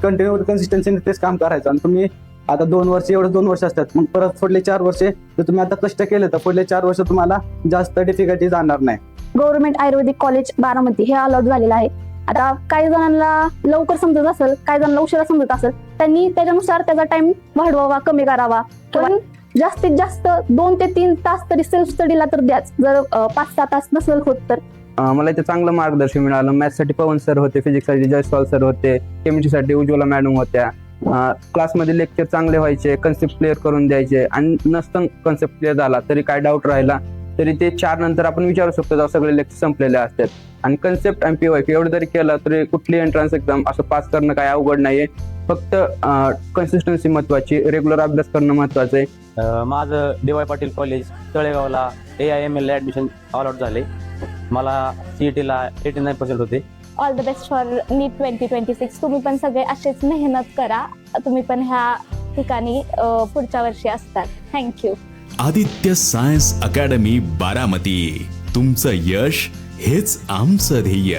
Continue कन्सिस्टन्सीने तेच काम करायचं. आणि तुम्ही आता 2 वर्ष असतात, मग परत पुढले 4 वर्षे जर तुम्ही आता कष्ट केले तर पुढले 4 वर्ष तुम्हाला जास्त डिफिकल्टी जाणार नाही. गव्हर्नमेंट आयुर्वेदिक कॉलेज बारामती हे अलॉट झालेलं आहे. आता काही जणांना लवकर समजत असेल, काही जणांना उशिरा समजत असेल, त्यांनी त्याच्यानुसार त्याचा टाइम वाढवावा, कमी करावा. पण जास्तीत जास्त 2 ते 3 तास तरी सेल्फ स्टडीला तर द्याच. जर 5-6 तास नसेल होत तर मला इथे चांगलं मार्गदर्शन मिळालं. मॅथ्ससाठी पवन सर होते, फिजिक्ससाठी जयस्वाल सर होते, केमिस्ट्रीसाठी उज्ज्वला मॅडम होत्या. क्लासमध्ये लेक्चर चांगले व्हायचे, कन्सेप्ट क्लिअर करून द्यायचे. आणि नसतं कन्सेप्ट क्लिअर झाला तरी काय डाऊट राहिला तरी ते 4 नंतर आपण विचारू शकतो, जेव्हा सगळे लेक्चर संपलेले असतात. आणि कन्सेप्ट आणि PYQ एवढं जरी केलं तरी कुठली एंट्रन्स एक्झाम असं पास करणं काय अवघड नाहीये. फक्त कन्सिस्टन्सी महत्वाची, रेग्युलर अभ्यास करणं महत्वाचं आहे. माझं DY पाटील कॉलेज तळेगावला AIML ला ऍडमिशन अलॉट झाले. मला CET ला 89% होते. ऑल द बेस्ट फॉर नीट 2026. तुम्ही पण सगळे असेच मेहनत करा. तुम्ही पण ह्या ठिकाणी पुढच्या वर्षी असतात. Thank you. Aditya science academy Baramati, तुमचं यश हेच आमचं ध्येय.